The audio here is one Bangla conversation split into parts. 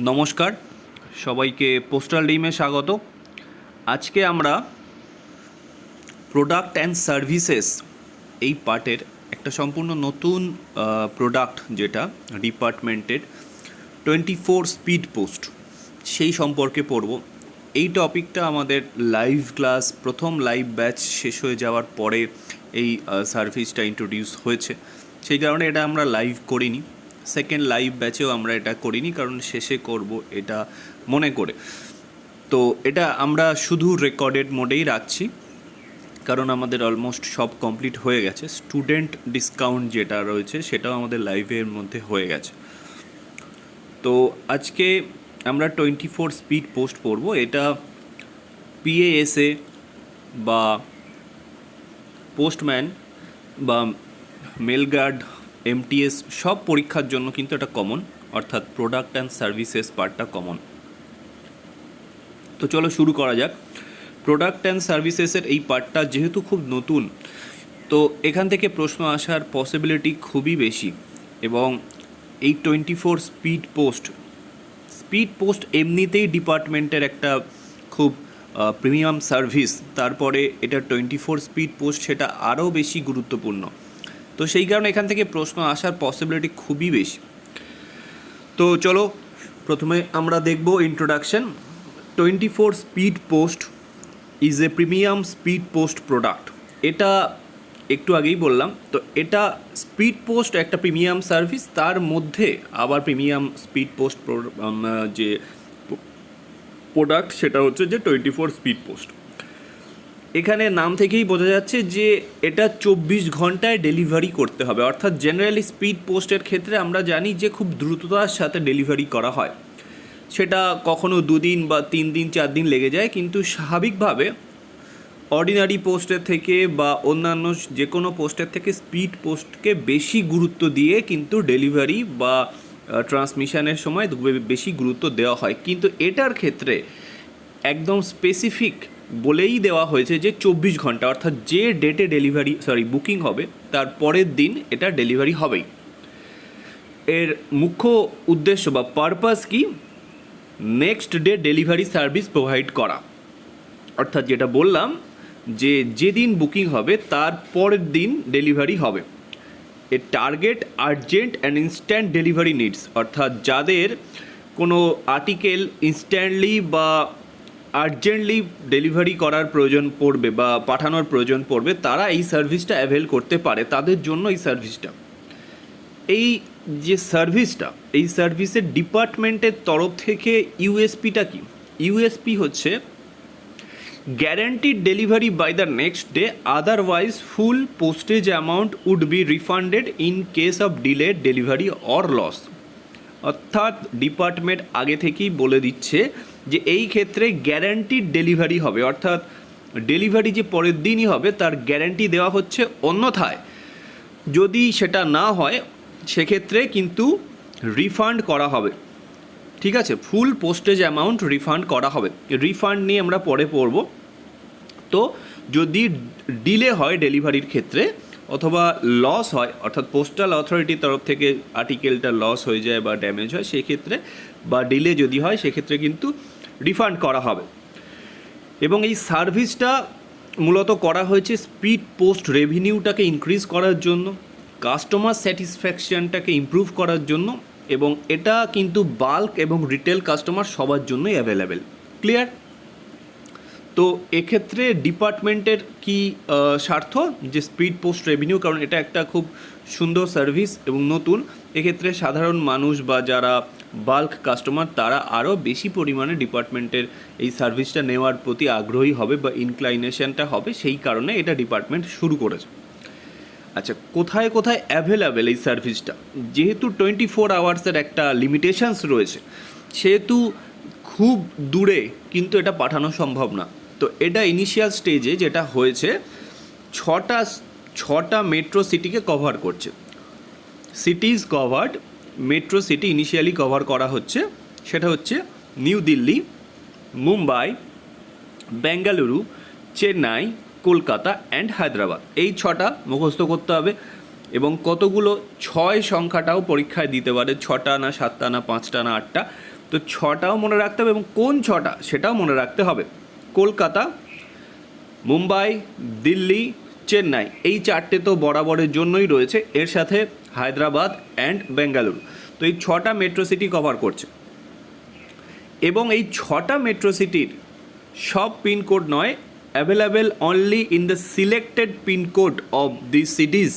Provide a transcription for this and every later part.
নমস্কার, সবাইকে পোস্টাল ডিমে স্বাগত। আজকে আমরা প্রোডাক্ট অ্যান্ড সার্ভিসেস এই পার্টের একটা সম্পূর্ণ নতুন প্রোডাক্ট, যেটা ডিপার্টমেন্টের 24 স্পিড পোস্ট, সেই সম্পর্কে পড়ব। এই টপিকটা আমাদের লাইভ ক্লাস, প্রথম লাইভ ব্যাচ শেষ হয়ে যাওয়ার পরে এই সার্ভিসটা ইন্ট্রোডিউস হয়েছে, সেই কারণে এটা আমরা লাইভ করিনি। সেকেন্ড লাইভ ব্যাচেও আমরা এটা করিনি, কারণ শেষে করব এটা মনে করে। তো এটা আমরা শুধু রেকর্ডেড মোডেই রাখছি, কারণ আমাদের অলমোস্ট সব কমপ্লিট হয়ে গেছে। স্টুডেন্ট ডিসকাউন্ট যেটা রয়েছে সেটাও আমাদের লাইভের মধ্যে হয়ে গেছে। তো আজকে আমরা 24 স্পিড পোস্ট পড়ব। এটা পিএএসএ বা পোস্টম্যান বা মেলগার্ড, এমটিএস সব পরীক্ষার জন্য কিন্তু এটা কমন, অর্থাৎ প্রোডাক্ট অ্যান্ড সার্ভিসেস পার্টটা কমন। তো চলো শুরু করা যাক। প্রোডাক্ট অ্যান্ড সার্ভিসেসের এই পার্টটা যেহেতু খুব নতুন, তো এখান থেকে প্রশ্ন আসার পসিবিলিটি খুবই বেশি। এবং এই 24 স্পিড পোস্ট এমনিতেই ডিপার্টমেন্টের একটা খুব প্রিমিয়াম সার্ভিস, তারপরে এটা 24 স্পিড পোস্ট, সেটা আরও বেশি গুরুত্বপূর্ণ। তো সেই কারণে এখান থেকে প্রশ্ন আসার পসিবিলিটি খুবই বেশি। তো চলো প্রথমে আমরা দেখব introduction. 24 speed post is a premium speed post product. এটা একটু আগেই বললাম। তো এটা স্পিড পোস্ট একটা প্রিমিয়াম সার্ভিস, তার মধ্যে আবার প্রিমিয়াম স্পিড পোস্ট যে প্রোডাক্ট সেটা হচ্ছে যে 24 স্পিড পোস্ট। এখানে নাম থেকেই বোঝা যাচ্ছে যে এটা 24 ঘন্টায় ডেলিভারি করতে হবে। অর্থাৎ জেনারেলি স্পিড পোস্টের ক্ষেত্রে আমরা জানি যে খুব দ্রুততার সাথে ডেলিভারি করা হয়, সেটা কখনো 2 দিন বা 3 দিন 4 দিন লেগে যায়। কিন্তু স্বাভাবিকভাবে অর্ডিনারি পোস্টের থেকে বা অন্যান্য যে কোনো পোস্টের থেকে স্পিড পোস্টকে বেশি গুরুত্ব দিয়ে কিন্তু ডেলিভারি বা ট্রান্সমিশনের সময় বেশি গুরুত্ব দেওয়া হয়। কিন্তু এটার ক্ষেত্রে একদম স্পেসিফিক বলেই দেওয়া হয়েছে যে 24 ঘন্টা, অর্থাৎ যে ডেটে বুকিং হবে তার পরের দিন এটা ডেলিভারি হবেই। এর মুখ্য উদ্দেশ্য বা পারপাস কি? Next day delivery service provide করা। অর্থাৎ যেটা বললাম যে যেদিন বুকিং হবে তার পরের দিন ডেলিভারি হবে। A target urgent and instant delivery needs, অর্থাৎ যাদের কোনো আর্টিকেল ইনস্ট্যান্টলি বা আর্জেন্টলি ডেলিভারি করার প্রয়োজন পড়বে বা পাঠানোর প্রয়োজন পড়বে, তারা এই সার্ভিসটা অ্যাভেল করতে পারে, তাদের জন্য এই সার্ভিসটা। এই যে সার্ভিসটা, এই সার্ভিসের ডিপার্টমেন্টের তরফ থেকে ইউএসপিটা কি? ইউএসপি হচ্ছে guaranteed delivery by the next day, otherwise full postage amount would be refunded in case of delayed delivery or loss. অর্থাৎ ডিপার্টমেন্ট আগে থেকেই বলে দিচ্ছে যে এই ক্ষেত্রে গ্যারান্টিড ডেলিভারি হবে, অর্থাৎ ডেলিভারি যে পরের দিনই হবে তার গ্যারান্টি দেওয়া হচ্ছে। অন্যথায় যদি সেটা না হয় সেক্ষেত্রে কিন্তু রিফান্ড করা হবে। ঠিক আছে, ফুল পোস্টেজ অ্যামাউন্ট রিফান্ড করা হবে। রিফান্ড নিয়ে আমরা পরে পড়ব। তো যদি ডিলে হয় ডেলিভারির ক্ষেত্রে অথবা লস হয়, অর্থাৎ পোস্টাল অথরিটির তরফ থেকে আর্টিকেলটা লস হয়ে যায় বা ড্যামেজ হয় সেক্ষেত্রে, বা ডিলে যদি হয় সেক্ষেত্রে কিন্তু রিফান্ড করা হবে। এবং এই সার্ভিসটা মূলত করা হয়েছে স্পিড পোস্ট রেভিনিউটাকে ইনক্রিজ করার জন্য, কাস্টমার স্যাটিসফ্যাকশনটাকে ইমপ্রুভ করার জন্য, এবং এটা কিন্তু বাল্ক এবং রিটেল কাস্টমার সবার জন্যই অ্যাভেলেবেল। ক্লিয়ার? তো এক্ষেত্রে ডিপার্টমেন্টের কি স্বার্থ? যে স্পিড পোস্ট রেভিনিউ, কারণ এটা একটা খুব সুন্দর সার্ভিস এবং নতুন। এক্ষেত্রে সাধারণ মানুষ বা যারা বাল্ক কাস্টমার তারা আরও বেশি পরিমাণে ডিপার্টমেন্টের এই সার্ভিসটা নেওয়ার প্রতি আগ্রহী হবে বা ইনক্লাইনেশনটা হবে, সেই কারণে এটা ডিপার্টমেন্ট শুরু করেছে। আচ্ছা, কোথায় কোথায় অ্যাভেলেবেল এই সার্ভিসটা? যেহেতু 24 আওয়ার্সের একটা লিমিটেশনস রয়েছে, সেহেতু খুব দূরে কিন্তু এটা পাঠানো সম্ভব না। তো এটা ইনিশিয়াল স্টেজে যেটা হয়েছে, ছটা মেট্রো সিটিকে কভার করছে। সিটিজ covered, metro city initially cover করা হচ্ছে, সেটা হচ্ছে নিউ দিল্লি, মুম্বাই, বেঙ্গালুরু, চেন্নাই, কলকাতা অ্যান্ড হায়দ্রাবাদ। এই 6টা মুখস্থ করতে হবে। এবং কতগুলো 6 সংখ্যাটাও পরীক্ষায় দিতে পারে, 6টা না 7টা না 5টা না 8টা, তো ছটাও মনে রাখতে হবে এবং কোন ছটা সেটাও মনে রাখতে হবে। কলকাতা, মুম্বাই, দিল্লি, চেন্নাই, এই চারটে তো বরাবরের জন্যই রয়েছে, এর সাথে হায়দ্রাবাদ অ্যান্ড বেঙ্গালুরু। তো এই ছটা মেট্রো সিটি কভার করছে এবং এই ছটা মেট্রো সিটির সব পিনকোড নয়, available only in the selected pincode of this cities,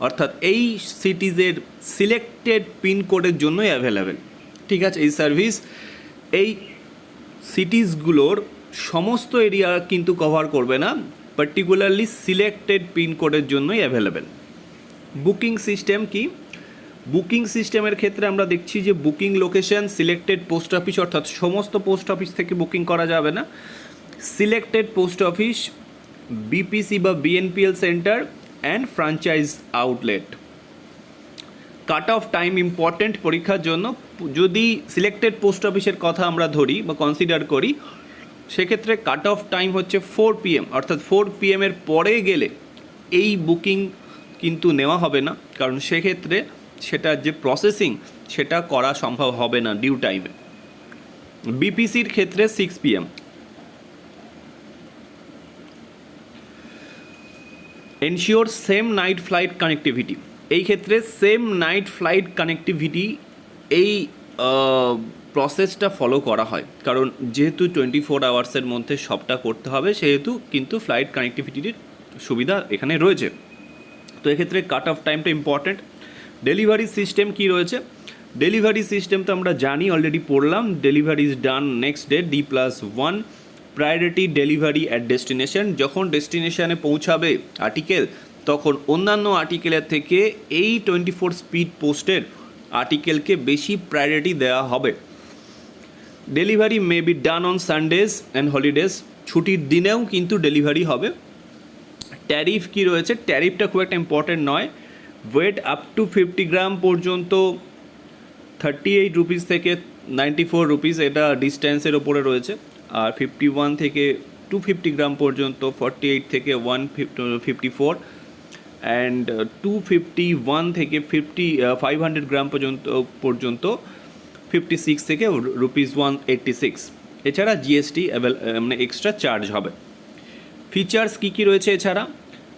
অর্থাৎ এই সিটিজের সিলেক্টেড পিনকোডের জন্যই অ্যাভেলেবেল। ঠিক আছে, এই সার্ভিস এই সিটিজগুলোর সমস্ত এরিয়া কিন্তু কভার করবে না, পার্টিকুলারলি সিলেক্টেড পিনকোডের জন্যই অ্যাভেলেবেল। বুকিং সিস্টেম কি? বুকিং সিস্টেমের ক্ষেত্রে আমরা দেখছি যে booking location selected post office, অর্থাৎ সমস্ত পোস্ট অফিস থেকে বুকিং করা যাবে না, সিলেক্টেড পোস্ট অফিস, বিপিসি বা BNPL centre and franchise outlet. Cut off time important পরীক্ষার জন্য। যদি সিলেক্টেড পোস্ট অফিসের কথা আমরা ধরি বা কনসিডার করি, সেক্ষেত্রে কাট অফ টাইম হচ্ছে 4 PM, অর্থাৎ 4 PM এর পরে গেলে এই বুকিং কিন্তু নেওয়া হবে না, কারণ সেক্ষেত্রে সেটার যে প্রসেসিং সেটা করা সম্ভব হবে না ডিউ টাইমে। বিপিসির ক্ষেত্রে 6 PM। Ensure same night flight connectivity, এই ক্ষেত্রে সেম নাইট ফ্লাইট কানেক্টিভিটি এই প্রসেসটা ফলো করা হয়, কারণ যেহেতু 24 আওয়ার্সের মধ্যে সবটা করতে হবে, সেহেতু কিন্তু ফ্লাইট কানেক্টিভিটির সুবিধা এখানে রয়েছে। তো এক্ষেত্রে কাট অফ টাইমটা ইম্পর্ট্যান্ট। ডেলিভারি সিস্টেম কি রয়েছে? ডেলিভারি সিস্টেম তো আমরা জানি, অলরেডি পড়লাম। Delivery is done next day, D+1। Priority delivery at destination, যখন ডেস্টিনেশনে পৌঁছাবে আর্টিকেল, তখন অন্যান্য আর্টিকেলের থেকে এই 24 স্পিড পোস্টের আর্টিকেলকে বেশি প্রায়োরিটি দেওয়া হবে। Delivery may be done on Sundays and holidays, ছুটির দিনেও কিন্তু ডেলিভারি হবে। ট্যারিফ কি রয়েছে? ট্যারিফটা খুব একটা ইম্পর্টেন্ট নয়। ওয়েট আপ টু 50 গ্রাম পর্যন্ত 38 রুপিস থেকে 94 রুপিস, এটা ডিস্ট্যান্সের ওপরে রয়েছে। আর 51 থেকে 250 গ্রাম পর্যন্ত 48 থেকে 154, অ্যান্ড 251 থেকে 500 গ্রাম পর্যন্ত 56 থেকে রুপিস 186। এছাড়া জিএসটি মানে এক্সট্রা চার্জ হবে। ফিচার্স কী কী রয়েছে এছাড়া?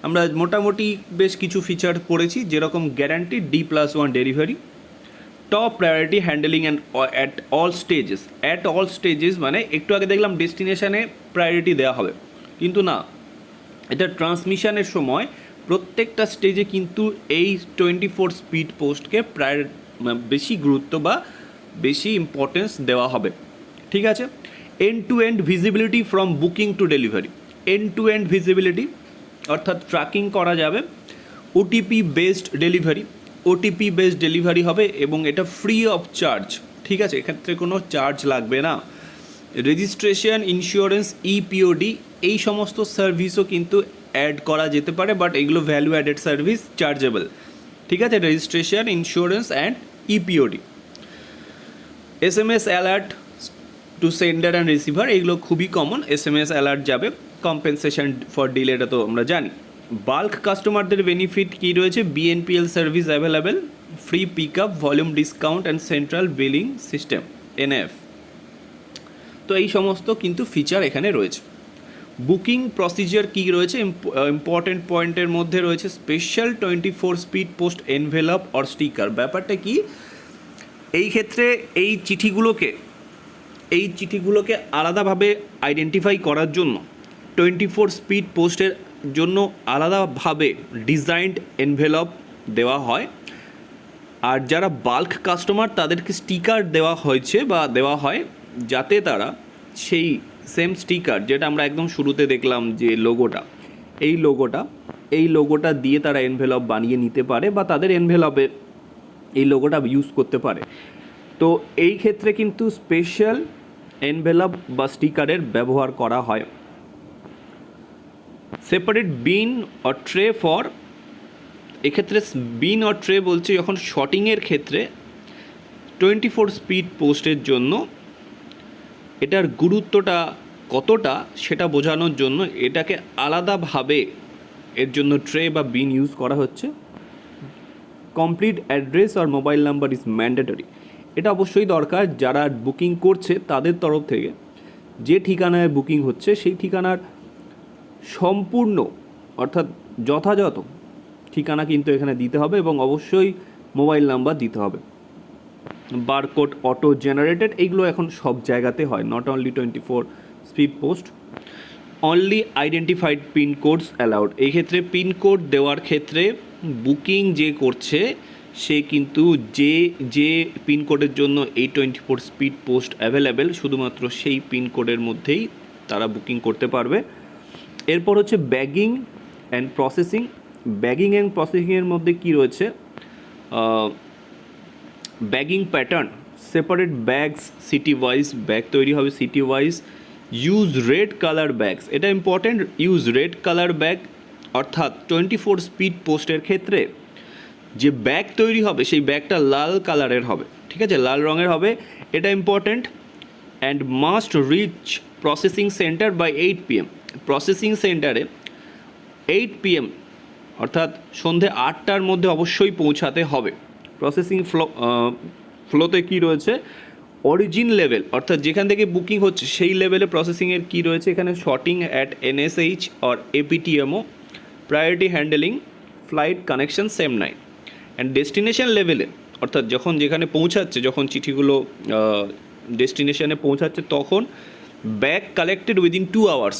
আমরা মোটামুটি বেশ কিছু ফিচার পড়েছি, যেরকম guarantee D+1 delivery, top priority handling and at all stages. At all stages মানে একটু আগে দেখলাম ডেস্টিনেশনে প্রায়োরিটি দেওয়া হবে, কিন্তু না, এটা ট্রান্সমিশনের সময় প্রত্যেকটা স্টেজে কিন্তু এই 24 স্পিড পোস্টকে বেশি গুরুত্ব বা বেশি ইম্পর্টেন্স দেওয়া হবে। ঠিক আছে। End to end visibility from booking to delivery, end to end visibility অর্থাৎ ট্র্যাকিং করা যাবে। OTP based delivery, OTP based delivery হবে এবং এটা ফ্রি অফ চার্জ। ঠিক আছে, এক্ষেত্রে কোনো চার্জ লাগবে না। রেজিস্ট্রেশন, ইন্স্যুরেন্স, ইপিওডি, এই সমস্ত সার্ভিসও কিন্তু অ্যাড করা যেতে পারে, বাট এগুলো ভ্যালু অ্যাডেড সার্ভিস, চার্জেবল। ঠিক আছে, registration, insurance and EPOD. SMS alert to sender and receiver, এগুলো খুবই কমন। SMS অ্যালার্ট যাবে। কম্পেনসেশন ফর ডিলে, এটা তো আমরা জানি। বাল্ক কাস্টমারদের বেনিফিট কী রয়েছে? BNPL service available, free pick up, volume discount and central billing system NF। তো এই সমস্ত কিন্তু ফিচার এখানে রয়েছে। বুকিং প্রসিজার কী রয়েছে? ইম্পর্টেন্ট পয়েন্টের মধ্যে রয়েছে special 24 speed post envelope or sticker. ব্যাপারটা কি? এই ক্ষেত্রে এই চিঠিগুলোকে আলাদাভাবে আইডেন্টিফাই করার জন্য 24 স্পিড পোস্টের জন্য আলাদাভাবে ডিজাইনড এনভেলপ দেওয়া হয়। আর যারা বাল্ক কাস্টমার তাদেরকে স্টিকার দেওয়া হয়েছে বা দেওয়া হয়, যাতে তারা সেই সেম স্টিকার, যেটা আমরা একদম শুরুতে দেখলাম যে এই লোগোটা দিয়ে তারা এনভেলপ বানিয়ে নিতে পারে বা তাদের এনভেলপে এই লোগোটা ইউজ করতে পারে। তো এই ক্ষেত্রে কিন্তু স্পেশাল এনভেলপ বা স্টিকারের ব্যবহার করা হয়। Separate been or tray for, এক্ষেত্রে বিন অর ট্রে বলছে যখন শর্টিংয়ের ক্ষেত্রে 24 স্পিড পোস্টের জন্য এটার গুরুত্বটা কতটা সেটা বোঝানোর জন্য এটাকে আলাদাভাবে এর জন্য ট্রে বা বিন ইউজ করা হচ্ছে। কমপ্লিট অ্যাড্রেস আর মোবাইল নাম্বার ইজ ম্যান্ডেটরি, এটা অবশ্যই দরকার যারা বুকিং করছে তাদের তরফ থেকে যে ঠিকানায় বুকিং হচ্ছে সেই ঠিকানার সম্পূর্ণ অর্থাৎ যথাযথ ঠিকানা কিন্তু এখানে দিতে হবে এবং অবশ্যই মোবাইল নাম্বার দিতে হবে। বারকোড অটো জেনারেটেড এইগুলো এখন সব জায়গাতে হয়, not only 24 speed post. Only identified pincodes allowed, এই ক্ষেত্রে পিনকোড দেওয়ার ক্ষেত্রে বুকিং যে করছে সে কিন্তু যে পিনকোডের জন্য এই 24 স্পিড পোস্ট অ্যাভেলেবেল শুধুমাত্র সেই পিনকোডের মধ্যেই তারা বুকিং করতে পারবে। এরপর হচ্ছে bagging and processing. Bagging and প্রসেসিংয়ের মধ্যে কী রয়েছে, bagging pattern, separate bags city wise, bag তৈরি হবে city wise. Use red colour bags, এটা important, use red colour bag, অর্থাৎ 24 স্পিড পোস্টের ক্ষেত্রে যে ব্যাগ তৈরি হবে সেই ব্যাগটা লাল কালারের হবে, ঠিক আছে, লাল রঙের হবে, এটা important. And must reach processing centre by 8 PM, processing সেন্টারে 8 PM অর্থাৎ সন্ধে 8টার মধ্যে অবশ্যই পৌঁছাতে হবে। প্রসেসিং ফ্লোতে কী রয়েছে, অরিজিন লেভেল অর্থাৎ যেখান থেকে বুকিং হচ্ছে সেই লেভেলে প্রসেসিংয়ের কী রয়েছে এখানে, sorting at NSH or APTMO, priority handling, flight connection same night. And destination লেভেলে অর্থাৎ যখন যেখানে পৌঁছাচ্ছে, যখন চিঠিগুলো ডেস্টিনেশনে পৌঁছাচ্ছে তখন ব্যাগ কালেক্টেড উইদিন 2 hours,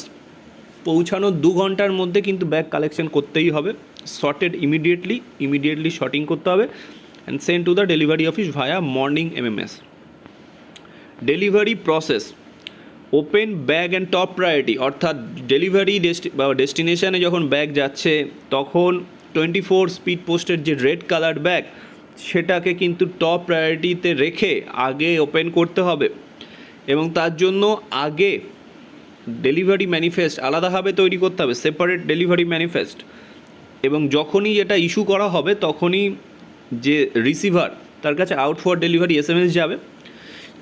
পৌঁছানোর 2 ঘন্টার মধ্যে কিন্তু ব্যাগ কালেকশন করতেই হবে। শর্টেড ইমিডিয়েটলি শর্টিং করতে হবে and send to the delivery office via morning MMS। Delivery process, open bag and top priority, অর্থাৎ ডেলিভারি ডেস্টিনেশনে যখন ব্যাগ যাচ্ছে তখন 24 স্পিড পোস্টের যে রেড কালার ব্যাগ সেটাকে কিন্তু টপ প্রায়োরিটিতে রেখে আগে ওপেন করতে হবে এবং তার জন্য আগে ডেলিভারি ম্যানিফেস্ট আলাদাভাবে তৈরি করতে হবে, সেপারেট ডেলিভারি ম্যানিফেস্ট। এবং যখনই এটা ইস্যু করা হবে তখনই যে রিসিভার তার কাছে আউট ফর ডেলিভারি SMS যাবে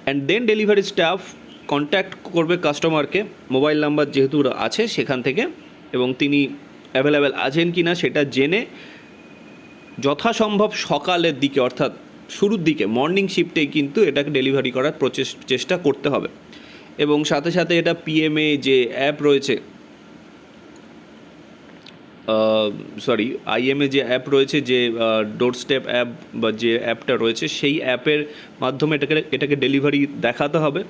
and then delivery staff contact করবে কাস্টমারকে, মোবাইল নাম্বার যেহেতু আছে সেখান থেকে, এবং তিনি অ্যাভেলেবেল আছেন কি না সেটা জেনে যথাসম্ভব সকালের দিকে অর্থাৎ শুরুর দিকে মর্নিং শিফটেই কিন্তু এটাকে ডেলিভারি করার চেষ্টা করতে হবে। এবং সাথে সাথে এটা PMA যে অ্যাপ রয়েছে, IMA যে অ্যাপ রয়েছে, যে ডোর স্টেপ অ্যাপ বা যে অ্যাপটা রয়েছে সেই অ্যাপের মাধ্যমে এটাকে ডেলিভারি দেখাতে হবে।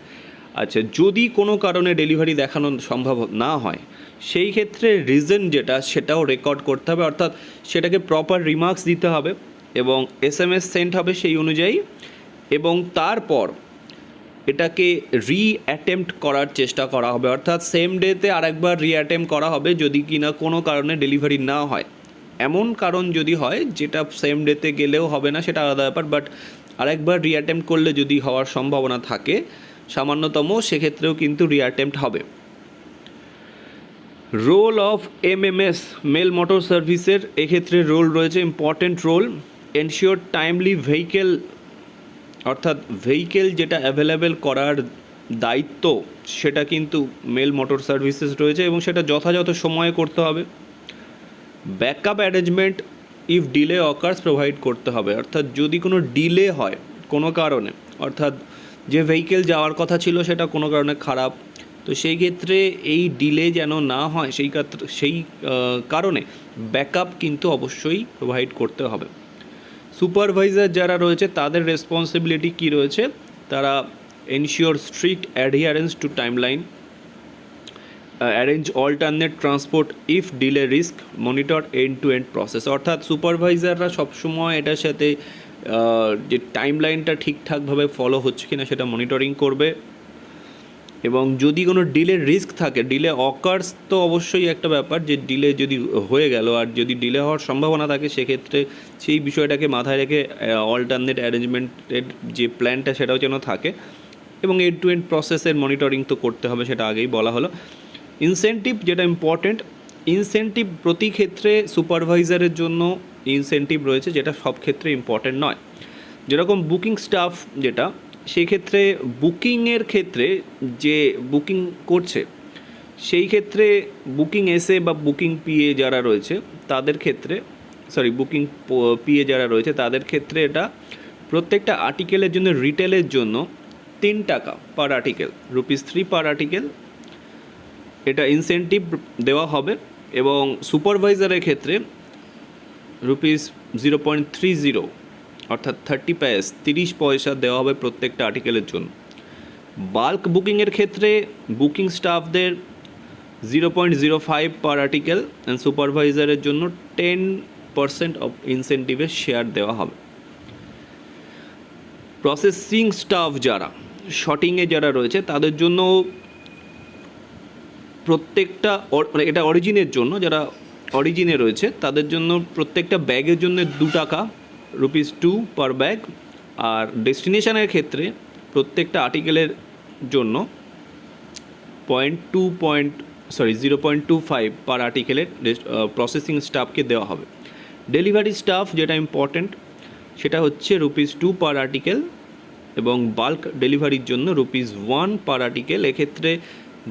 আচ্ছা, যদি কোনো কারণে ডেলিভারি দেখানো সম্ভব না হয় সেই ক্ষেত্রে রিজন যেটা সেটাও রেকর্ড করতে হবে, অর্থাৎ সেটাকে প্রপার রিমার্কস দিতে হবে এবং SMS সেন্ড হবে সেই অনুযায়ী, এবং তারপর এটাকে অ্যাটেম্প্ট করার চেষ্টা করা হবে, অর্থাৎ সেম ডেতে আরেকবার অ্যাটেম্প্ট করা হবে যদি কিনা কোনো কারণে ডেলিভারি না হয়। এমন কারণ যদি হয় যেটা সেম ডেতে গেলেও হবে না সেটা আলাদা ব্যাপার, বাট আরেকবার অ্যাটেম্প্ট করলে যদি হওয়ার সম্ভাবনা থাকে সামান্যতম সেক্ষেত্রেও কিন্তু অ্যাটেম্প্ট হবে। Role of MMS mail motor সার্ভিসের এক্ষেত্রে রোল রয়েছে, important role. Ensure timely vehicle, অর্থাৎ ভেহিকেল যেটা অ্যাভেলেবেল করার দায়িত্ব সেটা কিন্তু মেল মোটর সার্ভিসেস রয়েছে এবং সেটা যথাযথ সময়ে করতে হবে। Backup arrangement if delay occurs provide করতে হবে, অর্থাৎ যদি কোনো ডিলে হয় কোনো কারণে, অর্থাৎ যে ভেহিকেল যাওয়ার কথা ছিল সেটা কোনো কারণে খারাপ, তো সেই ক্ষেত্রে এই ডিলে যেন না হয় সেই কারণে ব্যাকআপ কিন্তু অবশ্যই প্রোভাইড করতে হবে। সুপারভাইজার যারা রয়েছে তাদের রেসপন্সিবিলিটি কী রয়েছে, তারা ensure strict adherence to timeline, arrange alternate transport if delay risk, monitor end to end process, অর্থাৎ সুপারভাইজাররা সবসময় এটার সাথে যে টাইমলাইনটা ঠিকঠাকভাবে ফলো হচ্ছে কিনা সেটা মনিটরিং করবে, এবং যদি কোনো ডিলের রিস্ক থাকে, ডিলে অকার্স তো অবশ্যই একটা ব্যাপার, যে ডিলে যদি হয়ে গেল আর যদি ডিলে হওয়ার সম্ভাবনা থাকে সেক্ষেত্রে সেই বিষয়টাকে মাথায় রেখে অল্টারনেট অ্যারেঞ্জমেন্টের যে প্ল্যানটা সেটাও যেন থাকে, এবং এন্ড টু এন্ড প্রসেসের মনিটরিং তো করতে হবে, সেটা আগেই বলা হলো। ইনসেন্টিভ যেটা ইম্পর্টেন্ট, ইনসেন্টিভ প্রতি ক্ষেত্রে সুপারভাইজারের জন্য ইনসেন্টিভ রয়েছে যেটা সব ক্ষেত্রে ইম্পর্টেন্ট নয়। যেরকম বুকিং স্টাফ যেটা, সেক্ষেত্রে বুকিংয়ের ক্ষেত্রে যে বুকিং করছে সেই ক্ষেত্রে বুকিং এসে বা বুকিং পিএ যারা রয়েছে তাদের ক্ষেত্রে, বুকিং পিএ যারা রয়েছে তাদের ক্ষেত্রে এটা প্রত্যেকটা আর্টিকেলের জন্য রিটেলের জন্য 3 টাকা পার আর্টিকেল, ₹3 পার আর্টিকেল এটা ইনসেন্টিভ দেওয়া হবে। এবং সুপারভাইজারের ক্ষেত্রে ₹0.30 অর্থাৎ 30 পয়সা দেওয়া হবে প্রত্যেকটা আর্টিকেলের জন্য। বাল্ক বুকিংয়ের ক্ষেত্রে বুকিং স্টাফদের 0.05 পার আর্টিকেল অ্যান্ড সুপারভাইজারের জন্য 10% অফ ইনসেন্টিভের শেয়ার দেওয়া হবে। প্রসেসিং স্টাফ যারা শর্টিংয়ে যারা রয়েছে তাদের জন্য প্রত্যেকটা এটা অরিজিনের জন্য, যারা অরিজিনে রয়েছে তাদের জন্য প্রত্যেকটা ব্যাগের জন্য 2 টাকা ₹2 পার ব্যাগ। আর ডেস্টিনেশনের ক্ষেত্রে প্রত্যেকটা আর্টিকেলের জন্য 0.25 পার আর্টিকেলের প্রসেসিং স্টাফকে দেওয়া হবে। ডেলিভারি স্টাফ যেটা ইম্পর্ট্যান্ট সেটা হচ্ছে ₹2 পার আর্টিকেল এবং বাল্ক ডেলিভারির জন্য ₹1 পার আর্টিকেল। এক্ষেত্রে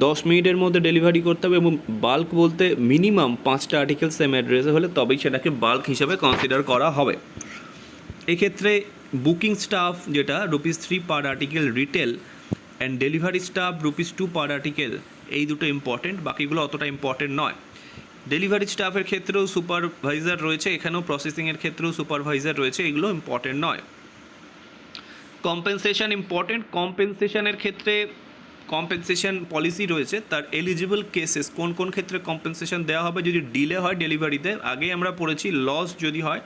10 মিনিটের মধ্যে ডেলিভারি করতে হবে এবং বাল্ক বলতে মিনিমাম 5টা আর্টিকেল সেম অ্যাড্রেসে হলে তবেই সেটাকে বাল্ক হিসাবে কনসিডার করা হবে। এক্ষেত্রে বুকিং স্টাফ যেটা ₹3 পার article retail and delivery staff ₹2 per article, এই দুটো ইম্পর্টেন্ট, বাকিগুলো অতটা ইম্পর্টেন্ট নয়। ডেলিভারি স্টাফের ক্ষেত্রেও সুপারভাইজার রয়েছে, এখানেও প্রসেসিংয়ের ক্ষেত্রেও সুপারভাইজার রয়েছে, এগুলো ইম্পর্টেন্ট নয়। Compensation important. কম্পেনসেশনের ক্ষেত্রে কম্পেনসেশন পলিসি রয়েছে, তার এলিজিবল কেসেস কোন কোন ক্ষেত্রে কম্পেনসেশন দেওয়া হবে। যদি ডিলে হয় ডেলিভারিতে, আগে আমরা পড়েছি লস যদি হয়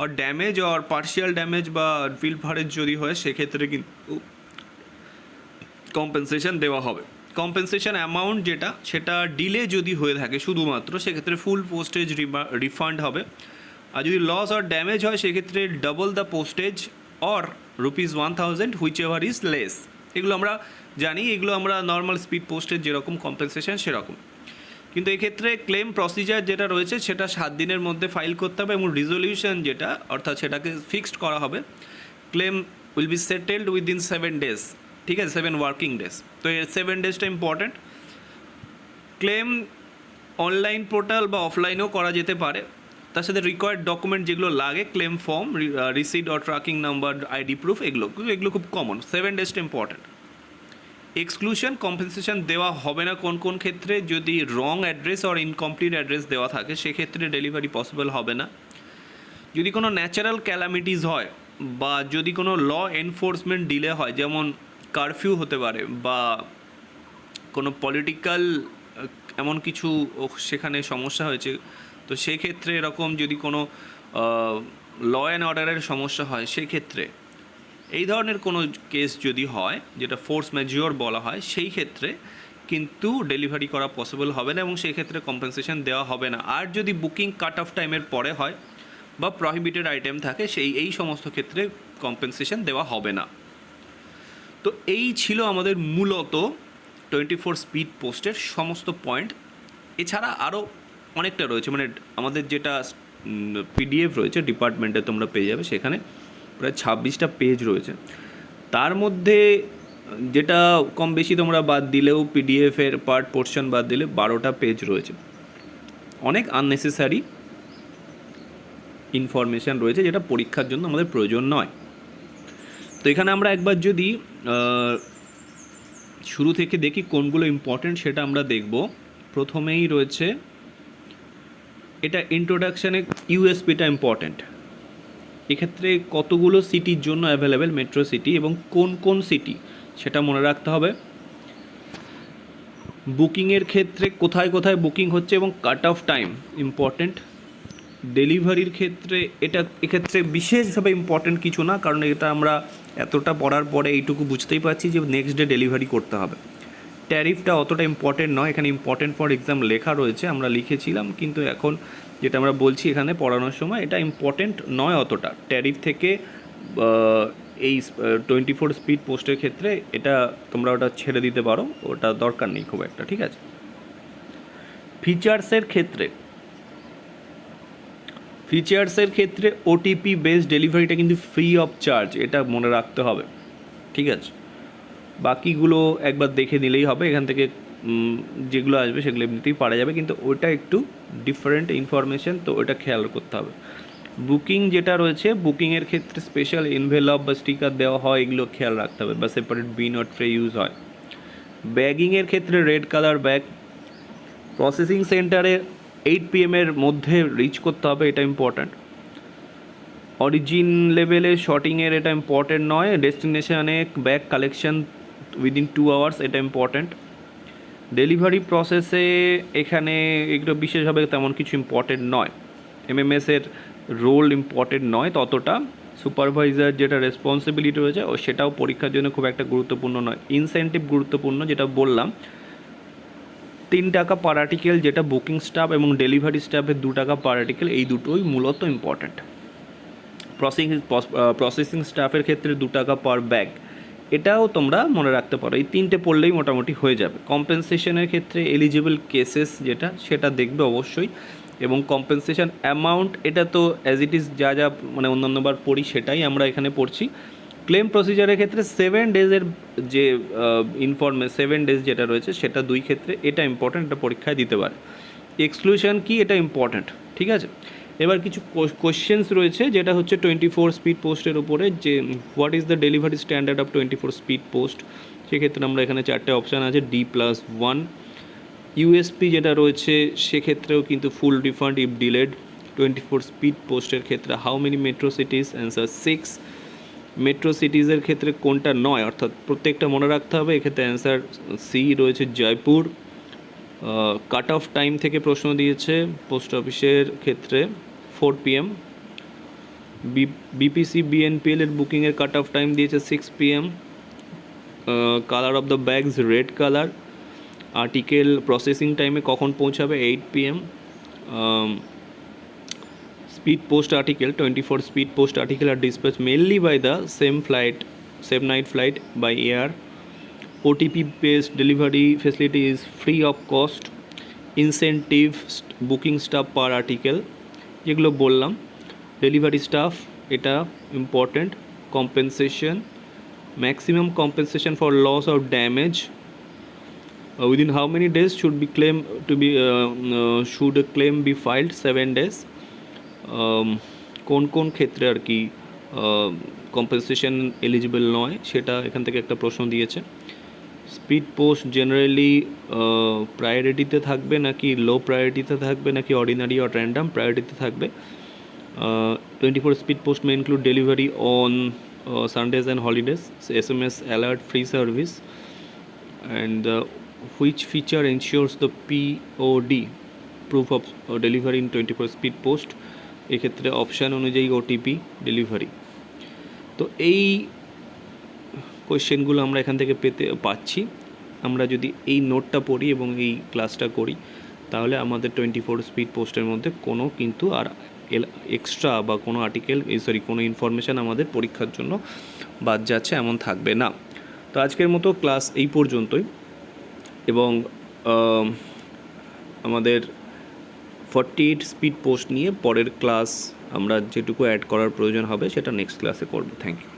আর ড্যামেজ আর পার্শিয়াল ড্যামেজ বা বিল ভারেজ যদি হয় সেক্ষেত্রে কিন্তু কম্পেনসেশন দেওয়া হবে। কম্পেনসেশন অ্যামাউন্ট যেটা সেটা ডিলে যদি হয়ে থাকে শুধুমাত্র সেক্ষেত্রে ফুল পোস্টেজ রিফান্ড হবে। আর যদি লস আর ড্যামেজ হয় সেক্ষেত্রে double the postage or ₹1000 which ever is less. এগুলো আমরা জানি, এগুলো আমরা নর্মাল স্পিড পোস্টের যেরকম কম্পেনসেশন সেরকম। কিন্তু এক্ষেত্রে ক্লেম প্রসিজার যেটা রয়েছে সেটা 7 দিনের মধ্যে ফাইল করতে হবে এবং রিজলিউশন যেটা অর্থাৎ সেটাকে ফিক্সড করা হবে। Claim will be settled within 7 days, ঠিক আছে, 7 ওয়ার্কিং ডেজ। তো এই 7 ডেজটা ইম্পর্ট্যান্ট। ক্লেম অনলাইন পোর্টাল বা অফলাইনেও করা যেতে পারে। তার সাথে রিকোয়ার্ড ডকুমেন্ট যেগুলো লাগে, claim form, receipt or tracking number, ID proof, এগুলো খুব কমন। 7 ডেজটা ইম্পর্ট্যান্ট। এক্সক্লুশন কম্পেনসেশন দেওয়া হবে না কোন কোন ক্ষেত্রে, যদি রং অ্যাড্রেস অর ইনকমপ্লিট অ্যাড্রেস দেওয়া থাকে সেক্ষেত্রে ডেলিভারি পসিবল হবে না। যদি কোনো ন্যাচারাল ক্যালামিটিস হয় বা যদি কোনো ল এনফোর্সমেন্ট ডিলে হয়, যেমন কারফিউ হতে পারে বা কোনো পলিটিক্যাল এমন কিছু সেখানে সমস্যা হয়েছে, তো সেক্ষেত্রে এরকম যদি কোনো ল অ্যান্ড অর্ডারের সমস্যা হয় সেক্ষেত্রে এই ধরনের কোনো কেস যদি হয় যেটা ফোর্স ম্যাজিওর বলা হয়, সেই ক্ষেত্রে কিন্তু ডেলিভারি করা পসিবল হবে না এবং সেই ক্ষেত্রে কম্পেনসেশন দেওয়া হবে না। আর যদি বুকিং কাট অফ টাইমের পরে হয় বা প্রহিবিটেড আইটেম থাকে এই সমস্ত ক্ষেত্রে কম্পেনসেশন দেওয়া হবে না। তো এই ছিল আমাদের মূলত 24 স্পিড পোস্টের সমস্ত পয়েন্ট। এছাড়া আরও অনেকটা রয়েছে, মানে আমাদের যেটা পিডিএফ রয়েছে ডিপার্টমেন্টে তোমরা পেয়ে যাবে, সেখানে প্রায় 26টা পেজ রয়েছে। তার মধ্যে যেটা কম বেশি তোমরা বাদ দিলেও পিডিএফের পার্ট পোর্শন বাদ দিলে 12টা পেজ রয়েছে। অনেক আননেসেসারি ইনফরমেশান রয়েছে যেটা পরীক্ষার জন্য আমাদের প্রয়োজন নয়। তো এখানে আমরা একবার যদি শুরু থেকে দেখি কোনগুলো ইম্পর্টেন্ট সেটা আমরা দেখব। প্রথমেই রয়েছে এটা ইন্ট্রোডাকশানে ইউএসপিটা ইম্পর্টেন্ট। এক্ষেত্রে কতগুলো সিটির জন্য অ্যাভেলেবেল মেট্রো সিটি এবং কোন কোন সিটি সেটা মনে রাখতে হবে। বুকিংয়ের ক্ষেত্রে কোথায় কোথায় বুকিং হচ্ছে এবং কাট অফ টাইম ইম্পর্টেন্ট। ডেলিভারির ক্ষেত্রে এক্ষেত্রে বিশেষভাবে ইম্পর্টেন্ট কিছু না, কারণ এটা আমরা এতটা পড়ার পরে এইটুকু বুঝতেই পারছি যে নেক্সট ডে ডেলিভারি করতে হবে। ট্যারিফটা অতটা ইম্পর্টেন্ট নয়, এখানে ইম্পর্টেন্ট ফর এক্সাম লেখা রয়েছে, আমরা লিখেছিলাম, কিন্তু এখন যেটা আমরা বলছি এখানে পড়ানোর সময় এটা ইম্পর্টেন্ট নয় অতটা। ট্যারিফ থেকে এই 24 স্পিড পোস্টের ক্ষেত্রে এটা তোমরা ওটা ছেড়ে দিতে পারো, ওটা দরকার নেই খুব একটা, ঠিক আছে। ফিচার্সের ক্ষেত্রে ওটিপি বেসড ডেলিভারিটা কিন্তু ফ্রি অফ চার্জ, এটা মনে রাখতে হবে, ঠিক আছে। বাকিগুলো একবার দেখে নিলেই হবে, এখান থেকে যেগুলো আসবে সেগুলো এমনিতেই পারা যাবে, কিন্তু ওটা একটু ডিফারেন্ট ইনফরমেশন, তো ওটা খেয়াল করতে হবে। বুকিং যেটা রয়েছে, বুকিংয়ের ক্ষেত্রে স্পেশাল এনভেলপ বা স্টিকার দেওয়া হয়, এগুলো খেয়াল রাখতে হবে, বা separate been or tray use হয়। ব্যাগিংয়ের ক্ষেত্রে রেড কালার ব্যাগ। প্রসেসিং সেন্টারে 8 PM এর মধ্যে রিচ করতে হবে, এটা ইম্পর্ট্যান্ট। অরিজিন লেভেলে শর্টিংয়ের এটা ইম্পর্ট্যান্ট নয়। ডেস্টিনেশনে ব্যাগ কালেকশন উইদিন 2 আওয়ার্স, এটা ইম্পর্ট্যান্ট। ডেলিভারি প্রসেসে এখানে এগুলো বিশেষভাবে তেমন কিছু ইম্পর্টেন্ট নয়। এমএমএসের রোল ইম্পর্টেন্ট নয় ততটা। সুপারভাইজার যেটা রেসপন্সিবিলিটি রয়েছে ও সেটাও পরীক্ষার জন্য খুব একটা গুরুত্বপূর্ণ নয়। ইনসেন্টিভ গুরুত্বপূর্ণ, যেটা বললাম 3 টাকা পার আর্টিকেল, যেটা বুকিং স্টাফ এবং ডেলিভারি স্টাফের 2 টাকা পার আর্টিকেল, এই দুটোই মূলত ইম্পর্ট্যান্ট। প্রসেসিং স্টাফের ক্ষেত্রে 2 টাকা পার ব্যাগ, এটাও তোমরা মনে রাখতে পারো। এই 3টে পড়লেই মোটামুটি হয়ে যাবে। কম্পেনসেশনের ক্ষেত্রে এলিজিবল কেসেস যেটা, সেটা দেখবে অবশ্যই, এবং কম্পেনসেশন অ্যামাউন্ট এটা তো অ্যাজ ইট ইজ যা যা মানে অন্যান্যবার পড়ি সেটাই আমরা এখানে পড়ছি। ক্লেম প্রসিজারের ক্ষেত্রে 7 ডেজের যে 7 ডেজ যেটা রয়েছে সেটা 2 ক্ষেত্রে, এটা ইম্পর্ট্যান্ট, এটা পরীক্ষায় দিতে পারে। এক্সক্লুশন কি, এটা ইম্পর্ট্যান্ট, ঠিক আছে। এবার কিছু কোশ্চেন্স রয়েছে, যেটা হচ্ছে 24 স্পিড পোস্টের উপরে, যে what is the delivery standard of 24 speed post. সেক্ষেত্রে আমরা এখানে 4টে অপশান আছে, D+1। ইউএসপি যেটা রয়েছে সেক্ষেত্রেও কিন্তু full refund if delayed. 24 speed পোস্টের ক্ষেত্রে how many metro cities, answer 6। Metro সিটিজের ক্ষেত্রে কোনটা নয়, অর্থাৎ প্রত্যেকটা মনে রাখতে হবে, এক্ষেত্রে অ্যান্সার সি রয়েছে, জয়পুর। কাট অফ টাইম থেকে প্রশ্ন দিয়েছে পোস্ট অফিসের ক্ষেত্রে 4 PM। বিপিসি বিএনপিএল এর বুকিংয়ের কাট অফ টাইম দিয়েছে 6 PM। Colour of the bags red colour. Article processing টাইমে কখন পৌঁছাবে, 8 PM। Speed post article 24 speed post article আর dispatch mainly by the same night flight by air. OTP based delivery facility is free of cost. Incentive booking staff per article, যেগুলো বললাম। ডেলিভারি স্টাফ এটা important. Compensation, maximum compensation for loss or damage within how many days should a claim be filed, 7 days. কোন কোন ক্ষেত্রে আর কি কম্পেনসেশন এলিজিবল নয়, সেটা এখান থেকে একটা প্রশ্ন দিয়েছে। স্পিড পোস্ট জেনারেলি প্রায়োরিটিতে থাকবে নাকি লো প্রায়োরিটিতে থাকবে, নাকি অর্ডিনারি অর র্যান্ডাম প্রায়োরিটিতে থাকবে। 24 speed post May include delivery on Sundays and holidays, SMS alert free service, and which feature ensures the POD, proof of delivery in 24 speed post. এক্ষেত্রে অপশান অনুযায়ী OTP ডেলিভারি। তো এই কোয়েশ্চেনগুলো আমরা এখান থেকে পাচ্ছি। আমরা যদি এই নোটটা পড়ি এবং এই ক্লাসটা করি, তাহলে আমাদের 24 স্পিড পোস্টের মধ্যে কোনো কিন্তু আর এক্সট্রা বা কোনো কোনো ইনফরমেশান আমাদের পরীক্ষার জন্য বাদ যাচ্ছে এমন থাকবে না। তো আজকের মতো ক্লাস এই পর্যন্তই, এবং আমাদের 48 স্পিড পোস্ট নিয়ে পরের ক্লাস আমরা যেটুকু অ্যাড করার প্রয়োজন হবে সেটা নেক্সট ক্লাসে করব। Thank you.